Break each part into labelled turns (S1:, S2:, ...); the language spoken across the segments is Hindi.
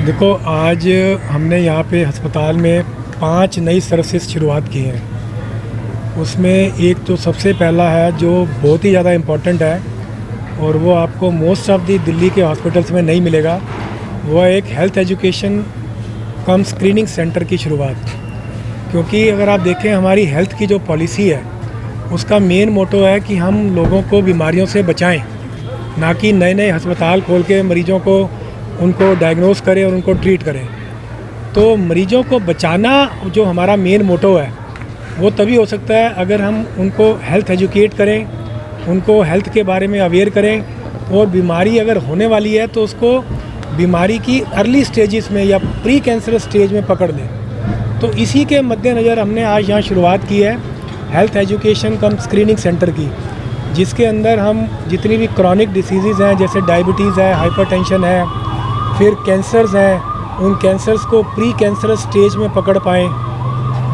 S1: देखो, आज हमने यहाँ पे अस्पताल में 5 नई सर्विसेज शुरुआत की हैं। उसमें एक तो सबसे पहला है जो बहुत ही ज़्यादा इम्पोर्टेंट है और वो आपको मोस्ट ऑफ दी दिल्ली के हॉस्पिटल्स में नहीं मिलेगा। वो है एक हेल्थ एजुकेशन कम स्क्रीनिंग सेंटर की शुरुआत। क्योंकि अगर आप देखें, हमारी हेल्थ की जो पॉलिसी है उसका मेन मोटो है कि हम लोगों को बीमारियों से बचाएं, ना कि नए नए अस्पताल खोल के मरीज़ों को उनको डायग्नोस करें और उनको ट्रीट करें। तो मरीज़ों को बचाना जो हमारा मेन मोटो है वो तभी हो सकता है अगर हम उनको हेल्थ एजुकेट करें, उनको हेल्थ के बारे में अवेयर करें और बीमारी अगर होने वाली है तो उसको बीमारी की अर्ली स्टेजेस में या प्री कैंसर स्टेज में पकड़ लें। तो इसी के मद्देनज़र हमने आज यहाँ शुरुआत की है हेल्थ एजुकेशन कम स्क्रीनिंग सेंटर की, जिसके अंदर हम जितनी भी क्रॉनिक डिसीज़ हैं जैसे डायबिटीज़ है, हाइपरटेंशन है, फिर कैंसर्स हैं, उन कैंसर्स को प्री कैंसर स्टेज में पकड़ पाएँ।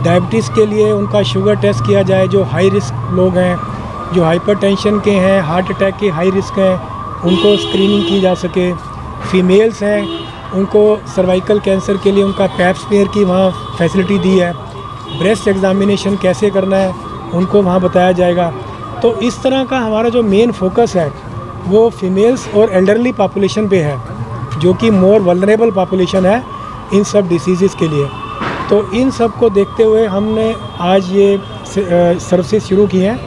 S1: डायबिटीज़ के लिए उनका शुगर टेस्ट किया जाए, जो हाई रिस्क लोग हैं, जो हाइपरटेंशन के हैं, हार्ट अटैक के हाई रिस्क हैं, उनको स्क्रीनिंग की जा सके। फीमेल्स हैं, उनको सर्वाइकल कैंसर के लिए उनका पैप स्मीयर की वहाँ फैसिलिटी दी है। ब्रेस्ट एग्जामिनेशन कैसे करना है उनको वहाँ बताया जाएगा। तो इस तरह का हमारा जो मेन फोकस है वो फीमेल्स और एल्डरली पॉपुलेशन पे है, जो कि मोर वल्नरेबल पॉपुलेशन है इन सब डिसीज़ के लिए। तो इन सब को देखते हुए हमने आज ये सर्विसेज शुरू की हैं।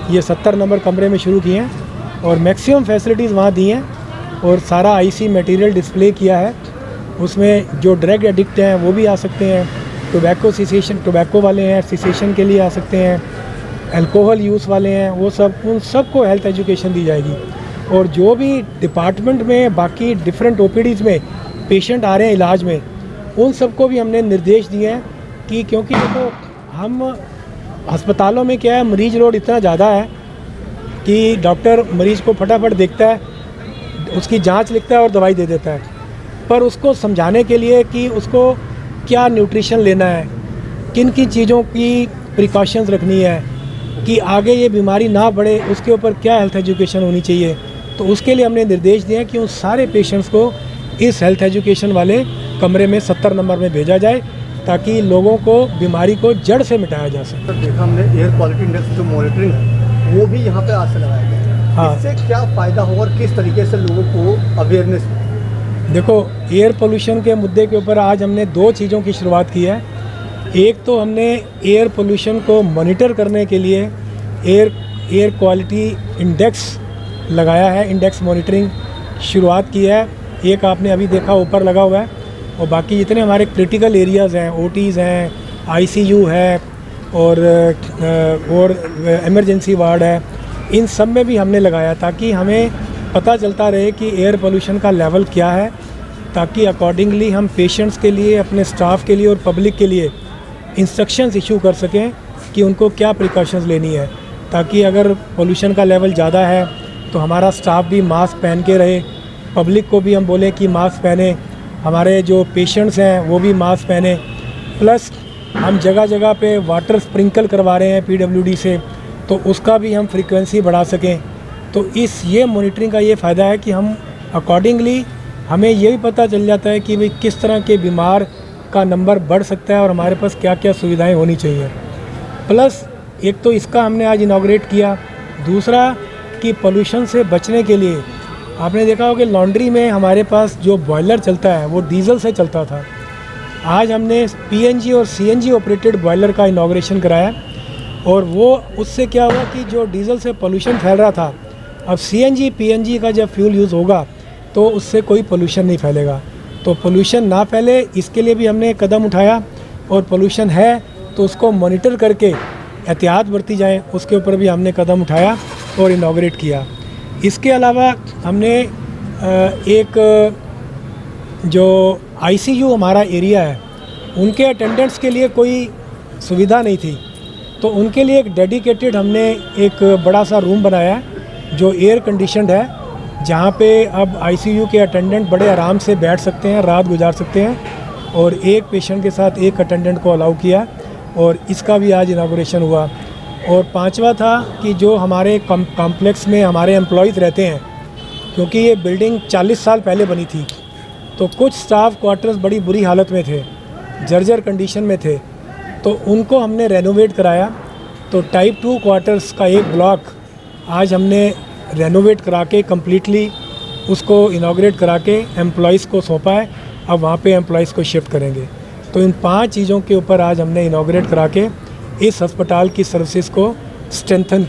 S1: ये 70 नंबर कमरे में शुरू की हैं और मैक्सिमम फैसिलिटीज़ वहाँ दी हैं और सारा आईसी मटेरियल डिस्प्ले किया है। उसमें जो ड्रग एडिक्ट हैं वो भी आ सकते हैं, टोबैको वाले हैं सिसेशन के लिए आ सकते हैं, अल्कोहल यूज़ वाले हैं, वो सब उन सब को हेल्थ एजुकेशन दी जाएगी। और जो भी डिपार्टमेंट में बाकी डिफरेंट ओपीडीज़ में पेशेंट आ रहे हैं इलाज में, उन सबको भी हमने निर्देश दिए हैं कि क्योंकि देखो हम अस्पतालों में क्या है, मरीज़ लोड इतना ज़्यादा है कि डॉक्टर मरीज़ को फटाफट देखता है, उसकी जांच लिखता है और दवाई दे देता है। पर उसको समझाने के लिए कि उसको क्या न्यूट्रिशन लेना है, किन किन चीज़ों की प्रिकॉशंस रखनी है कि आगे ये बीमारी ना बढ़े, उसके ऊपर क्या हेल्थ एजुकेशन होनी चाहिए। तो उसके लिए हमने निर्देश दिए हैं कि उन सारे पेशेंट्स को इस हेल्थ एजुकेशन वाले कमरे में 70 नंबर में भेजा जाए ताकि लोगों को बीमारी को जड़ से मिटाया जा सके।
S2: तो देखा हमने एयर क्वालिटी इंडेक्स जो मॉनिटरिंग है वो भी यहाँ पे आज से लगाया गया है।
S1: हाँ,
S2: इससे क्या फ़ायदा होगा और किस तरीके से लोगों को अवेयरनेस?
S1: देखो, एयर पोल्यूशन के मुद्दे के ऊपर आज हमने 2 चीज़ों की शुरुआत की है। एक तो हमने एयर पोल्यूशन को मॉनिटर करने के लिए एयर क्वालिटी इंडेक्स लगाया है, इंडेक्स मॉनिटरिंग शुरुआत की है। एक आपने अभी देखा ऊपर लगा हुआ है और बाकी जितने हमारे क्रिटिकल एरियाज़ हैं, ओटीज़ हैं, आईसीयू है और इमरजेंसी वार्ड है, इन सब में भी हमने लगाया ताकि हमें पता चलता रहे कि एयर पोल्यूशन का लेवल क्या है, ताकि अकॉर्डिंगली हम पेशेंट्स के लिए, अपने स्टाफ के लिए और पब्लिक के लिए इंस्ट्रक्शंस इशू कर सकें कि उनको क्या प्रिकॉशंस लेनी है। ताकि अगर पोल्यूशन का लेवल ज़्यादा है तो हमारा स्टाफ भी मास्क पहन के रहे, पब्लिक को भी हम बोलें कि मास्क पहने, हमारे जो पेशेंट्स हैं वो भी मास्क पहने। प्लस हम जगह जगह पे वाटर स्प्रिंकल करवा रहे हैं पीडब्ल्यूडी से, तो उसका भी हम फ्रीक्वेंसी बढ़ा सकें। तो ये मॉनिटरिंग का ये फ़ायदा है कि हम अकॉर्डिंगली हमें ये भी पता चल जाता है कि भाई किस तरह के बीमार का नंबर बढ़ सकता है और हमारे पास क्या क्या सुविधाएं होनी चाहिए। प्लस एक तो इसका हमने आज इनॉग्रेट किया, दूसरा कि पोल्यूशन से बचने के लिए आपने देखा होगा कि लॉन्ड्री में हमारे पास जो बॉयलर चलता है वो डीजल से चलता था। आज हमने पीएनजी और सीएनजी ऑपरेटेड बॉयलर का इनॉग्रेशन कराया और वो उससे क्या हुआ कि जो डीजल से पोल्यूशन फैल रहा था, अब सीएनजी पीएनजी का जब फ्यूल यूज़ होगा तो उससे कोई पोल्यूशन नहीं फैलेगा। तो पोल्यूशन ना फैले इसके लिए भी हमने कदम उठाया और पोल्यूशन है तो उसको मॉनिटर करके एहतियात बरती जाए, उसके ऊपर भी हमने कदम उठाया और इनॉग्रेट किया। इसके अलावा हमने एक जो आईसीयू हमारा एरिया है उनके अटेंडेंट्स के लिए कोई सुविधा नहीं थी, तो उनके लिए एक डेडिकेटेड हमने एक बड़ा सा रूम बनाया है जो एयर कंडीशनड है, जहाँ पे अब आईसीयू के अटेंडेंट बड़े आराम से बैठ सकते हैं, रात गुजार सकते हैं और एक पेशेंट के साथ एक अटेंडेंट को अलाउ किया और इसका भी आज इनागोरेशन हुआ। और 5वां था कि जो हमारे कॉम्प्लेक्स में हमारे एम्प्लॉयज़ रहते हैं, क्योंकि ये बिल्डिंग 40 साल पहले बनी थी, तो कुछ स्टाफ क्वार्टर्स बड़ी बुरी हालत में थे, जर्जर कंडीशन में थे, तो उनको हमने रेनोवेट कराया। तो टाइप 2 क्वार्टर्स का एक ब्लॉक आज हमने रेनोवेट करा के कम्प्लीटली उसको इनाग्रेट करा के एम्प्लॉइज़ को सौंपा है। अब वहाँ पे एम्प्लॉइज़ को शिफ्ट करेंगे। तो इन 5 चीज़ों के ऊपर आज हमने इनाग्रेट करा के इस अस्पताल की सर्विसेज को स्ट्रेंथन